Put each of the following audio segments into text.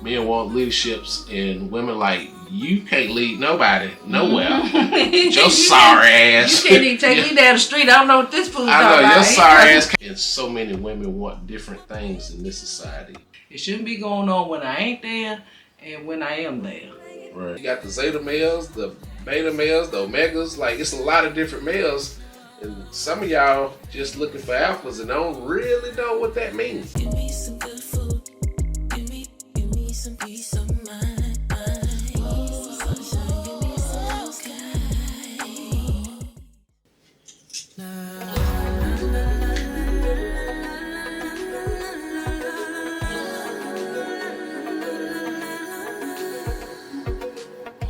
men want leaderships, and women like, you can't lead nobody nowhere. Your sorry ass. You can't even take me down the street. I don't know what this fool's I know, about. your sorry ass. And so many women want different things in this society. It shouldn't be going on when I ain't there and when I am there. Right. You got the Zeta males, the Beta males, the Omegas. Like, it's a lot of different males. And some of y'all just looking for alphas and don't really know what that means. Give me some good food. Give me some peace of mind. Sunshine, give me some sky.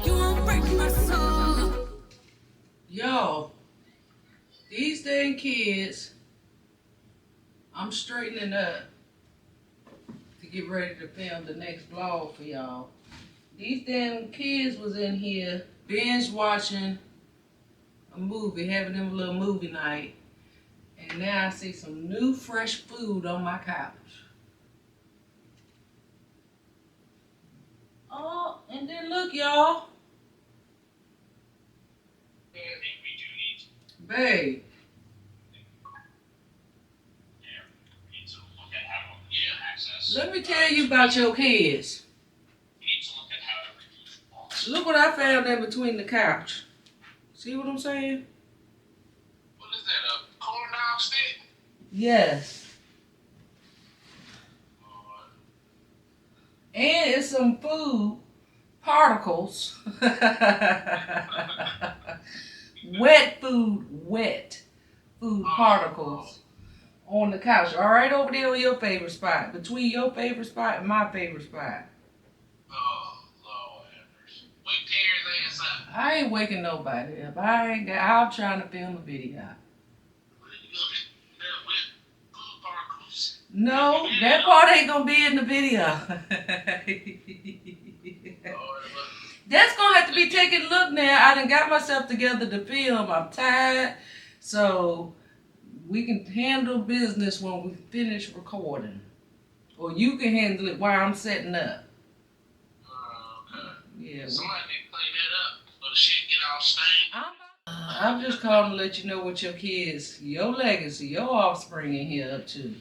You won't break my soul. Yo, these dang kids, I'm straightening up to get ready to film the next vlog for y'all. These damn kids was in here binge watching a movie, having them a little movie night. And now I see some new fresh food on my couch. Oh, and then look, y'all. Babe. Let me tell you about your kids. Look what I found in between the couch. See what I'm saying? What is that, a corn dog stick? Yes. And it's some food particles. wet food particles on the couch. All right, over there on your favorite spot. Between your favorite spot and my favorite spot. Oh, Lord have mercy. Wake Terry's ass up. I ain't waking nobody up. I'm trying to film a video. No, that part ain't gonna be in the video. That's gonna have to be taken a look now. I done got myself together to film. I'm tired. So we can handle business when we finish recording. Or you can handle it while I'm setting up. Okay. Yeah. Somebody need to clean that up so the shit get all stained. I'm just calling to let you know what your kids, your legacy, your offspring in here up to.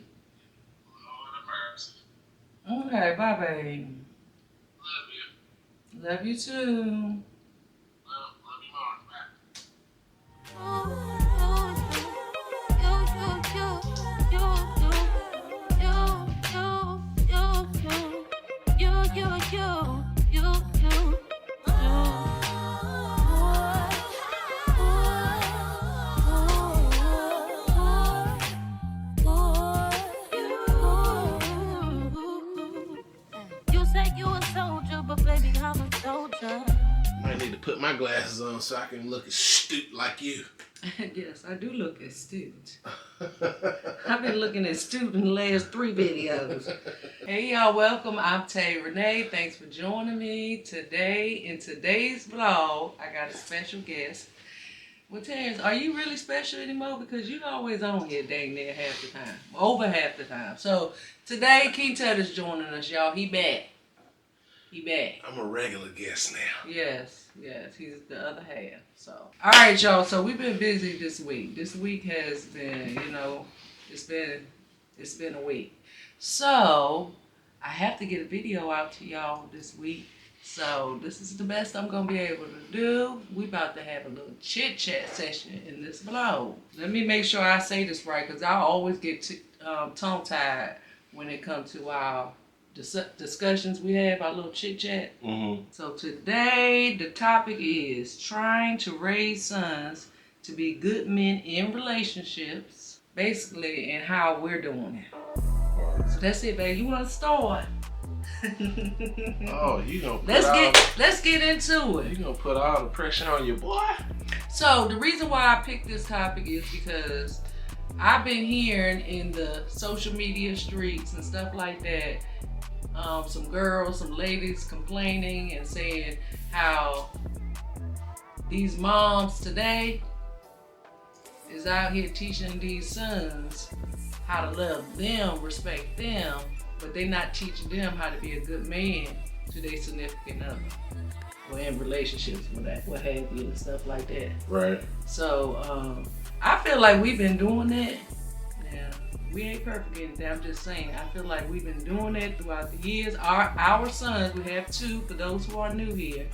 Okay, bye, babe. Love you. Love you too. Love you more. You said you a soldier, but baby, I'm a soldier. Might need to put my glasses on so I can look astute like you. Yes, I do look astute. I've been looking astute in the last 3 videos. Hey y'all, welcome. I'm Renee. Thanks for joining me today. In today's vlog, I got a special guest. Well, Terrence, are you really special anymore? Because you're always on here dang near half the time. Over half the time. So today, Chawnta Tutt is joining us, y'all. He back. I'm a regular guest now. Yes, he's the other half. So, all right, y'all. So we've been busy this week. This week has been, it's been a week. So I have to get a video out to y'all this week. So this is the best I'm gonna be able to do. We about to have a little chit chat session in this vlog. Let me make sure I say this right, cause I always get tongue tied when it comes to our discussions we have, our little chit chat. So today the topic is trying to raise sons to be good men in relationships, basically, and how we're doing it. So that's it, babe. You want to start? Oh, you gonna let's get into it. You gonna put all the pressure on your boy? So the reason why I picked this topic is because I've been hearing in the social media streets and stuff like that, some girls, some ladies complaining and saying how these moms today is out here teaching these sons how to love them, respect them, but they not teaching them how to be a good man to their significant other. Or in relationships with that, what have you, and stuff like that. Right. So I feel like we've been doing that. Now, we ain't perfect in that. I'm just saying. I feel like we've been doing that throughout the years. Our sons, we have two, for those who are new here,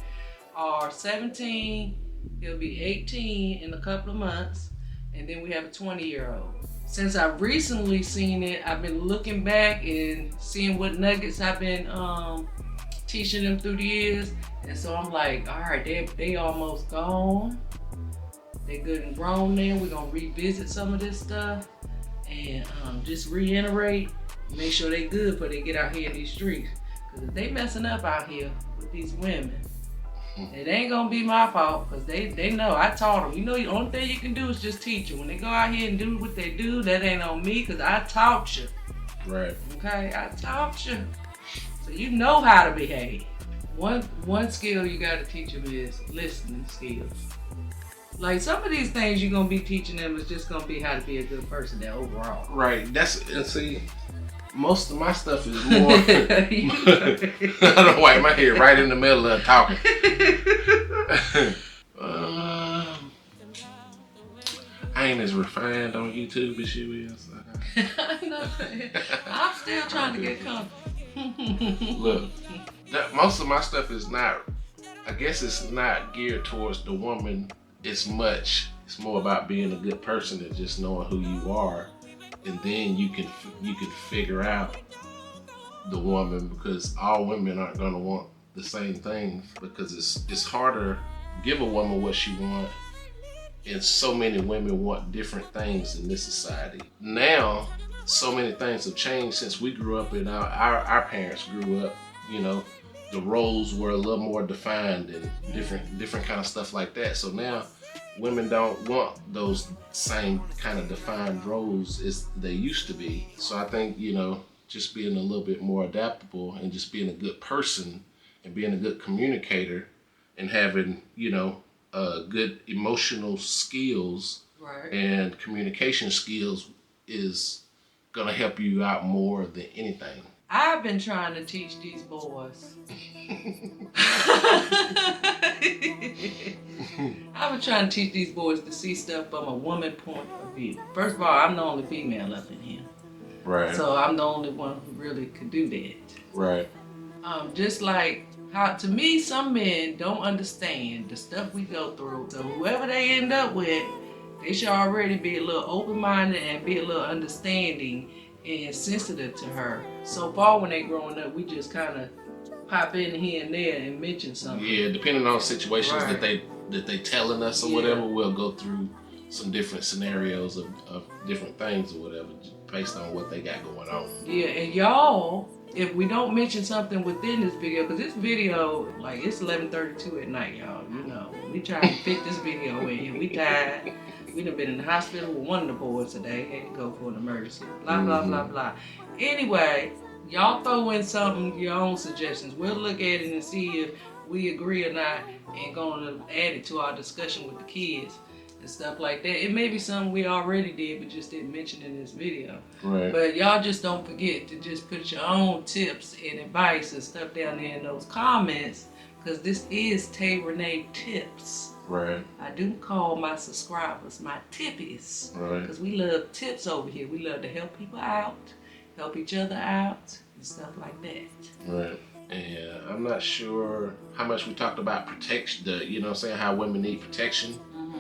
are 17. He'll be 18 in a couple of months, and then we have a 20-year-old. Since I've recently seen it, I've been looking back and seeing what nuggets I've been teaching them through the years. And so I'm like, all right, they almost gone. They good and grown now. We're gonna revisit some of this stuff and just reiterate, make sure they good before they get out here in these streets. Cause if they messing up out here with these women, it ain't gonna be my fault, because they know. I taught them. You know, the only thing you can do is just teach them. When they go out here and do what they do, that ain't on me, because I taught you. Right. Okay, I taught you. So you know how to behave. One skill you gotta teach them is listening skills. Like, some of these things you're gonna be teaching them is just gonna be how to be a good person there overall. Right. And see, most of my stuff is more. I don't wipe my head right in the middle of talking. I ain't as refined on YouTube as you is. I'm still trying to get comfortable. Look, most of my stuff is not. I guess it's not geared towards the woman as much. It's more about being a good person and just knowing who you are. And then you can figure out the woman, because all women aren't gonna want the same things, because it's harder to give a woman what she wants, and so many women want different things in this society. Now, so many things have changed since we grew up and our parents grew up. You know, the roles were a little more defined and different kind of stuff like that. So now, women don't want those same kind of defined roles as they used to be. So I think, you know, just being a little bit more adaptable and just being a good person and being a good communicator and having, you know, good emotional skills, right, and communication skills is gonna help you out more than anything. I've been trying to teach these boys. I've been trying to teach these boys to see stuff from a woman point of view. First of all, I'm the only female up in here. Right. So I'm the only one who really could do that. Right. Just like how, to me, some men don't understand the stuff we go through. So whoever they end up with, they should already be a little open-minded and be a little understanding and sensitive to her. So far when they growing up, we just kind of pop in here and there and mention something. Yeah, depending on situations right, that they telling us or whatever, we'll go through some different scenarios of different things or whatever, based on what they got going on. Yeah, and y'all, if we don't mention something within this video, because this video, like, it's 11:32 at night, y'all. You know, we trying to fit this video in. We tired. We done been in the hospital with one of the boys today. Had to go for an emergency. Blah, blah, blah, blah. Anyway, y'all throw in something, your own suggestions. We'll look at it and see if we agree or not, and gonna add it to our discussion with the kids and stuff like that. It may be something we already did, but just didn't mention in this video. Right. But y'all just don't forget to just put your own tips and advice and stuff down there in those comments, because this is Tay Renee Tips. Right. I do call my subscribers my tippies. Right. Because we love tips over here. We love to help people out, help each other out, and stuff like that. Right. And I'm not sure how much we talked about protection, you know what I'm saying, how women need protection. Mm-hmm.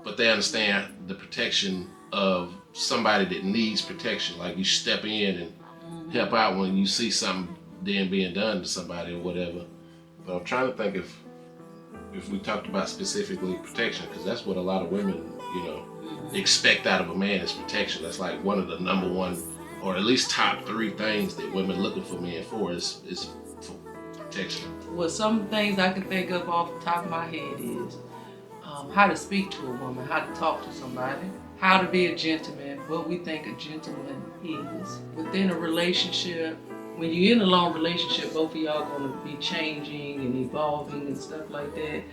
But they understand the protection of somebody that needs protection. Like, you step in and help out when you see something then being done to somebody or whatever. But I'm trying to think if we talked about specifically protection, because that's what a lot of women, you know, expect out of a man is protection. That's like one of the number one, or at least top 3 things that women looking for men for is for protection. Well, some things I can think of off the top of my head is how to speak to a woman, how to talk to somebody, how to be a gentleman, what we think a gentleman is. Within a relationship, when you're in a long relationship, both of y'all going to be changing and evolving and stuff like that.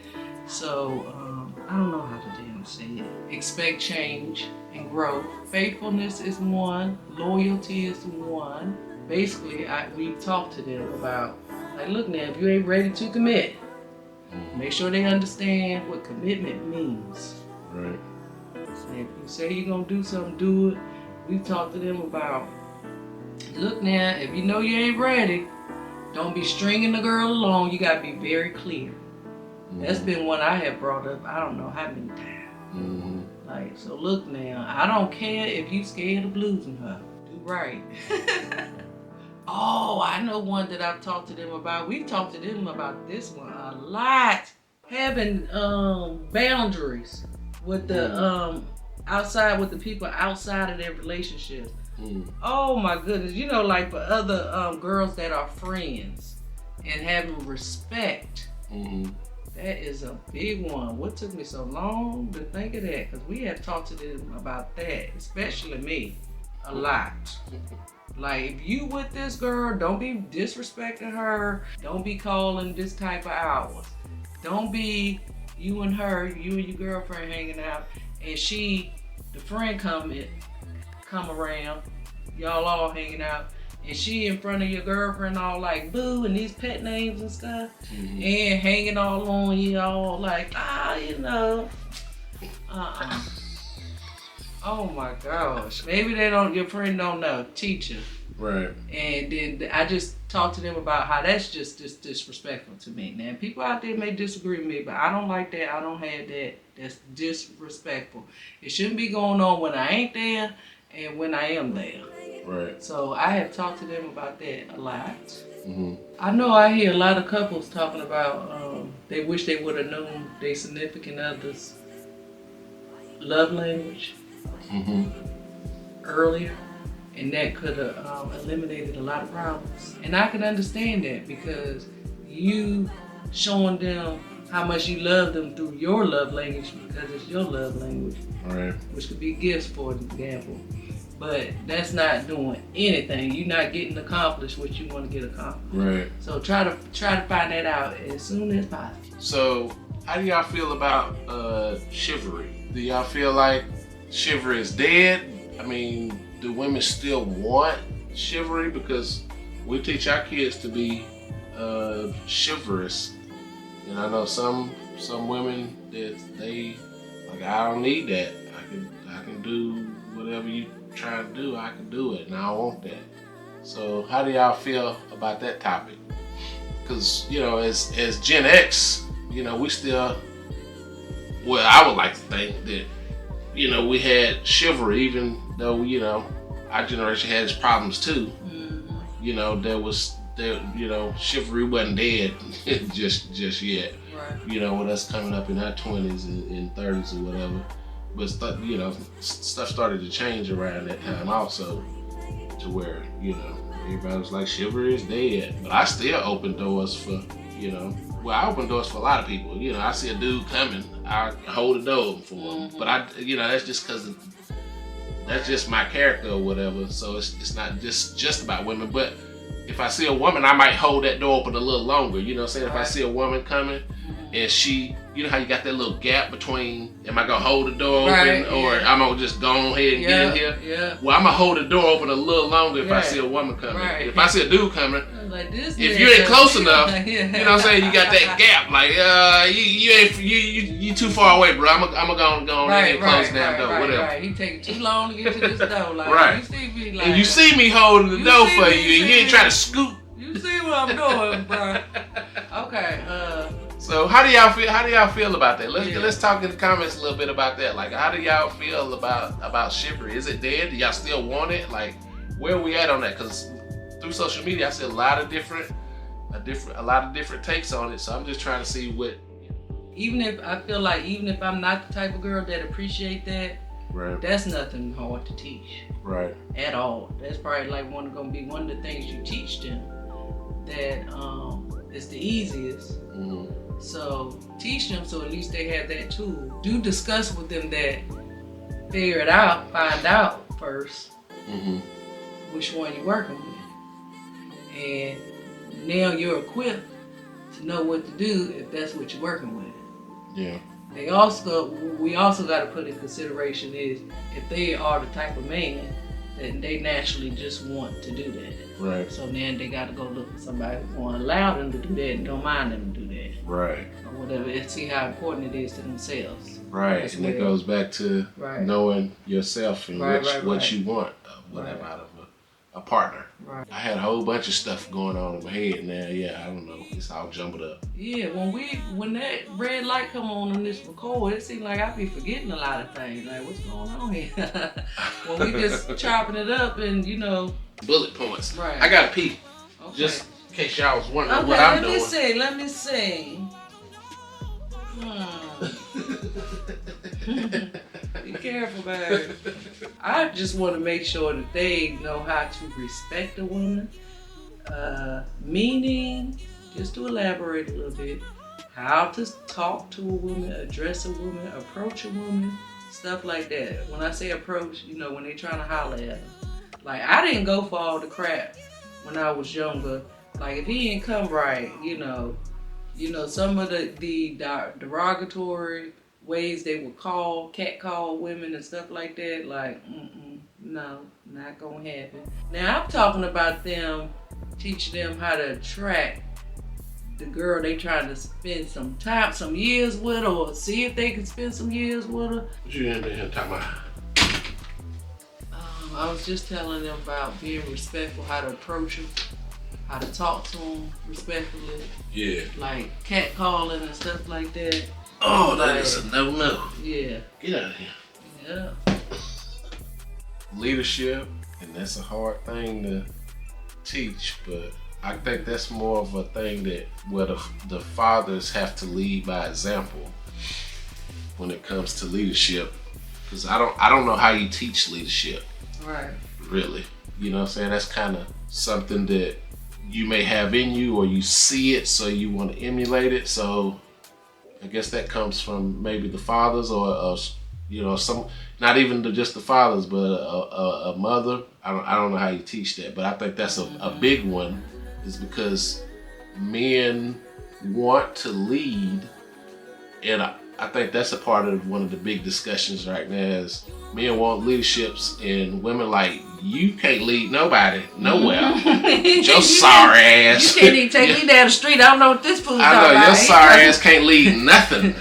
So, I don't know how to damn say it. Expect change and growth. Faithfulness is one. Loyalty is one. basically, we talked to them about, like, look now, if you ain't ready to commit, make sure they understand what commitment means. Right. And if you say you're gonna do something, do it. We talked to them about, look now, if you know you ain't ready, don't be stringing the girl along. You gotta be very clear. That's been one I have brought up, I don't know how many times. Like, so look now, I don't care if you scared of losing her. Do right. Oh, I know one that I've talked to them about. We've talked to them about this one a lot. Having boundaries with the outside, with the people outside of their relationships. Oh my goodness, you know, like for other girls that are friends and having respect. That is a big one. What took me so long to think of that? Because we have talked to them about that, especially me, a lot. Like, if you with this girl, don't be disrespecting her. Don't be calling this type of hours. Don't be you and your girlfriend hanging out, and the friend come around, y'all all hanging out, and she in front of your girlfriend all like boo and these pet names and stuff, and hanging all on you all like, you know. Oh my gosh. Maybe your friend don't know. Teach her. Right. And then I just talked to them about how that's just disrespectful to me. Now, people out there may disagree with me, but I don't like that. I don't have that. That's disrespectful. It shouldn't be going on when I ain't there and when I am there. Right. So I have talked to them about that a lot. I know I hear a lot of couples talking about they wish they would have known their significant other's love language earlier, and that could have eliminated a lot of problems. And I can understand that, because you showing them how much you love them through your love language, because it's your love language, right, which could be gifts, for example. But that's not doing anything. You're not getting accomplished what you want to get accomplished. Right. So try to find that out as soon as possible. So how do y'all feel about chivalry? Do y'all feel like chivalry is dead? I mean, do women still want chivalry? Because we teach our kids to be chivalrous, and I know some women that they like, I don't need that. I can do whatever you try to do. I can do it, and I don't want that. So how do y'all feel about that topic? Because, you know, as Gen X, you know, we still, well, I would like to think that, you know, we had chivalry, even though, you know, our generation had its problems too. You know, you know, chivalry wasn't dead just yet. Right. You know, with us coming up in our 20s and 30s or whatever. But, you know, stuff started to change around that time also, to where, you know, everybody was like, chivalry is dead. But I still open doors for, you know, I open doors for a lot of people. You know, I see a dude coming, I hold the door for him. But you know, that's just because that's just my character or whatever. So it's not just about women. But if I see a woman, I might hold that door open a little longer. You know what I'm saying? If I see a woman coming and she, you know how you got that little gap between, am I gonna hold the door open or I'm gonna just go ahead and get in here? Yeah. Well, I'm gonna hold the door open a little longer if I see a woman coming. If I see a dude coming, like this, if you ain't close enough, you know what I'm saying, you got that gap. Like you too far away, bro. I'm gonna go ahead and close the damn door, whatever. Right. He taking too long to get to this door. Like, you see me, like, and you see me holding the door for you, and you ain't trying to scoot. You see what I'm doing, bro? Okay. So how do y'all feel about that? Let's talk in the comments a little bit about that. Like, how do y'all feel about chivalry? Is it dead? Do y'all still want it? Like, where are we at on that? Because through social media, I see a lot of different takes on it. So I'm just trying to see what. Even if I'm not the type of girl that appreciate that, right, that's nothing hard to teach. Right. At all. That's probably like gonna be one of the things you teach them that is the easiest. So teach them, so at least they have that tool. Do discuss with them that, figure it out, find out first which one you're working with. And now you're equipped to know what to do if that's what you're working with. Yeah. We also got to put in consideration is if they are the type of man then they naturally just want to do that. Right. So then they got to go look for somebody who's going to allow them to do that and don't mind them to do that. Right. Or whatever, and see how important it is to themselves. Right. And it goes back to knowing yourself and what you want, whatever, out of a partner. Right. I had a whole bunch of stuff going on in my head now. Yeah, I don't know. It's all jumbled up. Yeah, when that red light come on this record, it seems like I be forgetting a lot of things. Like, what's going on here? When we just chopping it up and, you know. Bullet points. Right. I got to pee. Okay. Just in case y'all was wondering what I'm doing. Let me see. Be careful, baby. I just want to make sure that they know how to respect a woman. Meaning, just to elaborate a little bit, how to talk to a woman, address a woman, approach a woman, stuff like that. When I say approach, you know, when they trying to holler at them. Like, I didn't go for all the crap when I was younger. Like, if he didn't come right, you know, some of the derogatory ways they would catcall women and stuff like that, like, no, not gonna happen. Now, I'm talking about them, teaching them how to attract the girl they trying to spend some years with, or see if they can spend some years with her. What you in there talking about? I was just telling them about being respectful, how to approach them, how to talk to them respectfully. Yeah. Like catcalling and stuff like that. Oh, that is a no-no. Yeah. Get out of here. Yeah. Leadership, and that's a hard thing to teach, but I think that's more of a thing that where the fathers have to lead by example when it comes to leadership. Because I don't know how you teach leadership. Right. Really. You know what I'm saying? That's kind of something that you may have in you, or you see it so you want to emulate it. So I guess that comes from maybe the fathers, or you know, some, not even just the fathers, but a mother. I don't know how you teach that, but I think that's a big one, is because men want to lead, and I think that's a part of one of the big discussions right now is men want leaderships, and women like, you can't lead nobody nowhere. Your sorry ass. You can't even take me down the street. I don't know what this fool's talking about. I know, your sorry ass can't lead nothing.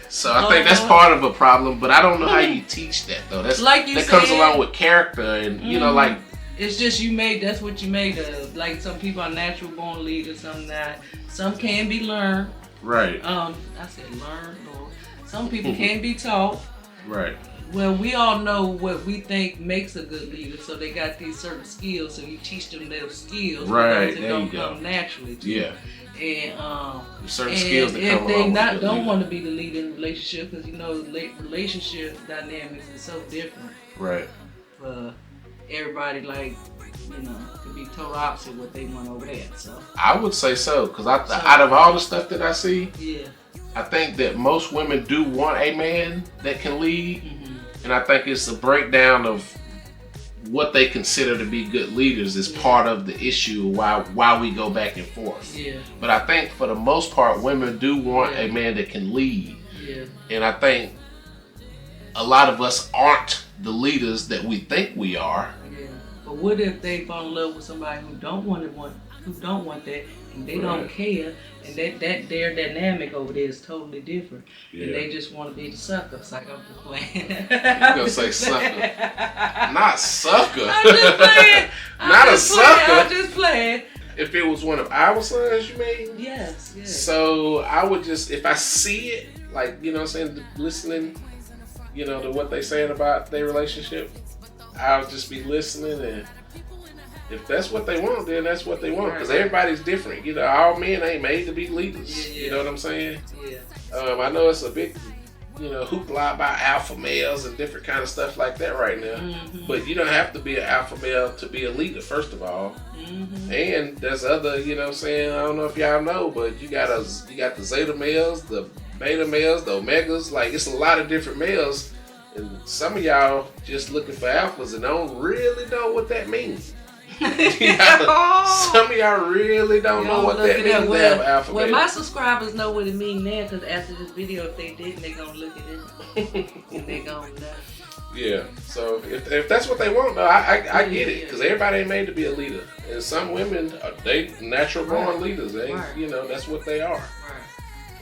So I think that's part of a problem, but I don't know how you teach that though. That's like you that said, comes along with character, and you know, like, it's just that's what you made of. Like, some people are natural born leaders, some not. Some can be learned. Right. I said learned, or some people can be taught. Right. Well, we all know what we think makes a good leader, so they got these certain skills, so you teach them those skills. Right, that there don't you go. come naturally to Yeah. And certain skills that if come they along don't want to be the leader in a relationship, because you know relationship dynamics is so different. Right. For everybody, like, you know, could be total opposite what they want over there. So I would say so, because out of all the stuff that I see, yeah, I think that most women do want a man that can lead, and I think it's a breakdown of what they consider to be good leaders is part of the issue why we go back and forth. Yeah. But I think for the most part, women do want a man that can lead. Yeah. And I think a lot of us aren't the leaders that we think we are. Yeah. But what if they fall in love with somebody who don't want that, and they don't care, and that their dynamic over there is totally different, and they just want to be the sucker. It's like, I'm just playing. You're gonna say sucker, not sucker. I'm just playing. I'm just playing. If it was one of our sons, you mean? Yes. So I would just, if I see it, like, you know what I'm saying, listening, you know, to what they saying about their relationship, I'll just be listening, and if that's what they want, then that's what they want. Because everybody's different. You know, all men ain't made to be leaders. You know what I'm saying? Yeah. I know it's a big, you know, hoopla about alpha males and different kind of stuff like that right now. But you don't have to be an alpha male to be a leader, first of all. And there's other, you know what I'm saying, I don't know if y'all know, but you got the zeta males, the beta males, the omegas. Like, it's a lot of different males. And some of y'all just looking for alphas and don't really know what that means. Some of y'all really don't know what that means. Well, my subscribers know what it means now, because after this video, if they didn't, they gonna look at it and they gonna know. Yeah. So if that's what they want, though, I get it, because everybody ain't made to be a leader, and some women they natural born leaders. They that's what they are. Right.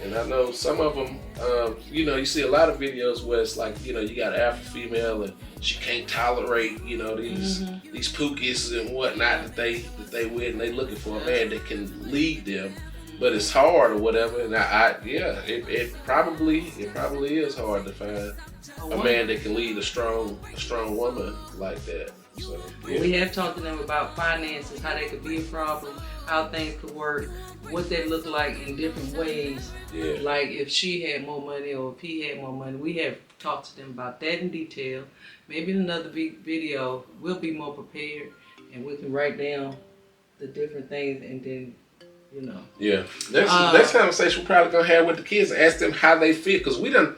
And I know some of them, you see a lot of videos where it's like, you got an alpha female and she can't tolerate, these pookies and whatnot that they with, and they looking for a man that can lead them, but it's hard or whatever. And it probably is hard to find a man that can lead a strong woman like that. So we have talked to them about finances, how they could be a problem, how things could work, what they look like in different ways. Yeah. Like if she had more money or if he had more money, we have talked to them about that in detail. Maybe in another video, we'll be more prepared and we can write down the different things and then, Yeah. Next conversation we're probably gonna have with the kids and ask them how they feel, because we done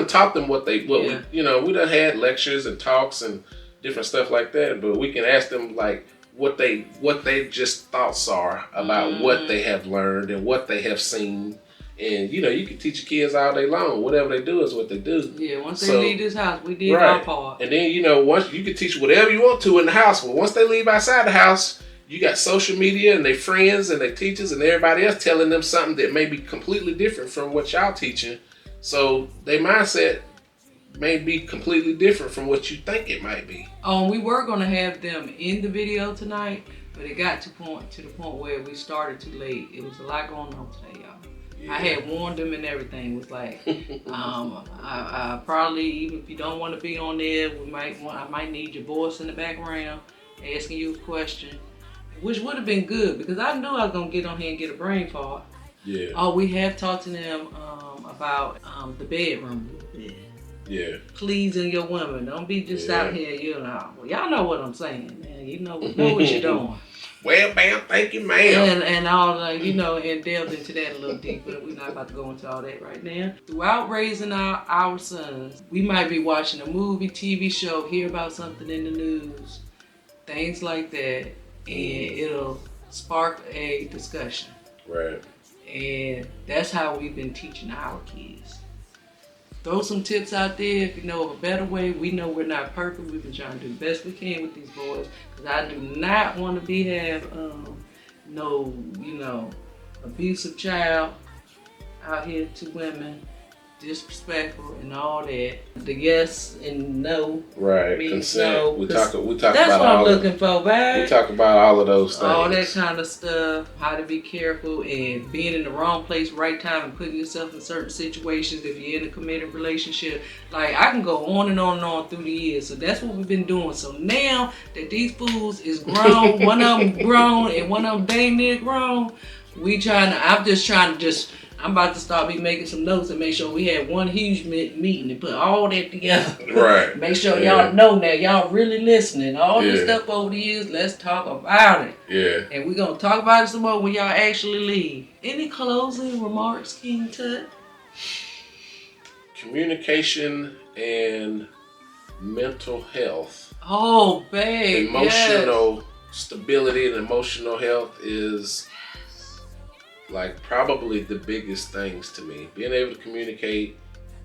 taught them we done had lectures and talks and different stuff like that, but we can ask them like what they just thoughts are about what they have learned and what they have seen. And you can teach your kids all day long. Whatever they do is what they do. Yeah, once they leave this house, we did our part. And then once you can teach whatever you want to in the house, but once they leave outside the house, you got social media and their friends and their teachers and everybody else telling them something that may be completely different from what y'all teaching. So their mindset may be completely different from what you think it might be. We were gonna have them in the video tonight, but it got to the point where we started too late. It was a lot going on today, y'all. Yeah. I had warned them and everything. It was like, I probably, even if you don't want to be on there, I might need your voice in the background, asking you a question, which would have been good because I knew I was gonna get on here and get a brain fart. Yeah. We have talked to them about the bedroom. Yeah. Pleasing your women. Don't be just out here, y'all know what I'm saying, man. You know what you're doing. Well, ma'am, thank you, ma'am. And all and delved into that a little deeper. We're not about to go into all that right now. Throughout raising our sons, we might be watching a movie, TV show, hear about something in the news, things like that, and it'll spark a discussion. Right. And that's how we've been teaching our kids. Throw some tips out there if you know of a better way. We know we're not perfect. We've been trying to do the best we can with these boys. Because I do not want to have no abusive child out here to women, disrespectful and all that. The yes and no. Right. Consent. No, we talk that's about what I'm looking for, babe. We talk about all of those things. All that kind of stuff. How to be careful and being in the wrong place, right time, and putting yourself in certain situations if you're in a committed relationship. Like I can go on and on and on through the years. So that's what we've been doing. So now that these fools is grown, one of them grown and one of them dang near grown, I'm about to start making some notes and make sure we have one huge meeting and put all that together. Right. Make sure y'all know that y'all really listening. All this stuff over the years, let's talk about it. Yeah. And we're going to talk about it some more when y'all actually leave. Any closing remarks, King Tut? Communication and mental health. Oh, babe. Emotional stability and emotional health is like probably the biggest things to me. Being able to communicate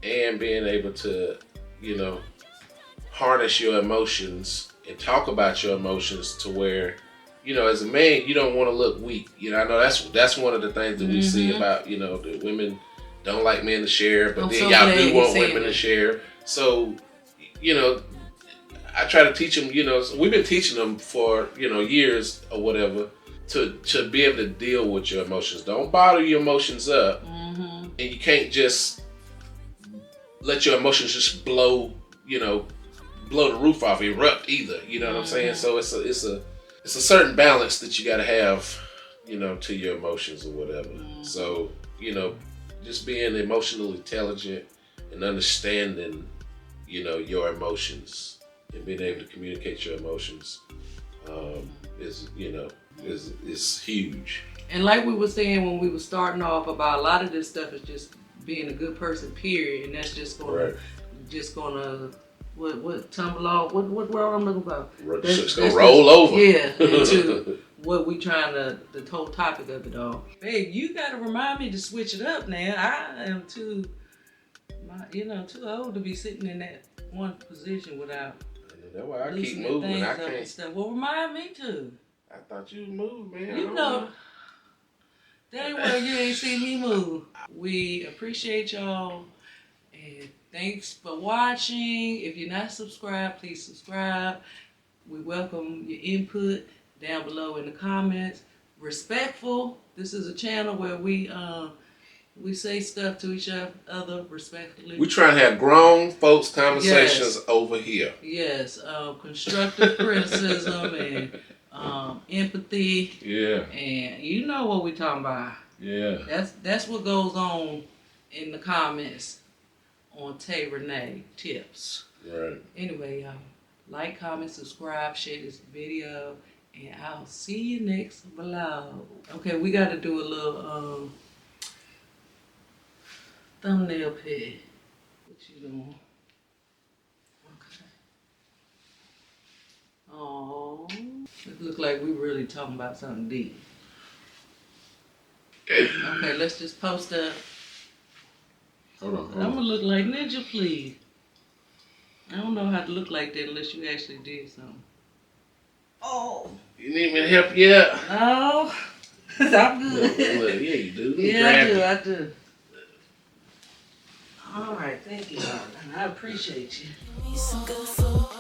and being able to, harness your emotions and talk about your emotions to where, as a man, you don't want to look weak. I know that's one of the things that we see about, that women don't like men to share, but then y'all do want women to share. So, I try to teach them, so we've been teaching them for, years or whatever, to be able to deal with your emotions. Don't bottle your emotions up. And you can't just let your emotions just blow the roof off, erupt either. You know what I'm saying? So it's a certain balance that you gotta have, to your emotions or whatever. So, just being emotionally intelligent and understanding, your emotions and being able to communicate your emotions is huge. And like we were saying when we were starting off about a lot of this stuff is just being a good person, period, and that's just gonna what tumble off. What word I'm looking for? It's gonna roll over. Yeah, into what we trying to, the whole topic of it all. Babe, you gotta remind me to switch it up now. I am too old to be sitting in that one position without That's why I keep loosening moving. things I up and can't. stuff. Well, remind me to. I thought you moved, man. I You don't know, dang well you ain't seen me move. We appreciate y'all. And thanks for watching. If you're not subscribed, please subscribe. We welcome your input down below in the comments. Respectful. This is a channel where we say stuff to each other respectfully. We trying to have grown folks conversations over here. Yes, constructive criticism and empathy. Yeah. And you know what we talking about. Yeah. That's what goes on in the comments on Renee tips. Right. Anyway, y'all, like, comment, subscribe, share this video, and I'll see you next vlog. Okay, we got to do a little thumbnail pic. What you doing? Okay. Oh, it look like we really talking about something deep. Okay, let's just post up. Hold on. I'm gonna look like Ninja, please. I don't know how to look like that unless you actually did something. Oh. You need me to help you out? No. I'm good. Look, yeah, you do. Yeah, I do. All right, thank you. I appreciate you. Give me some good food.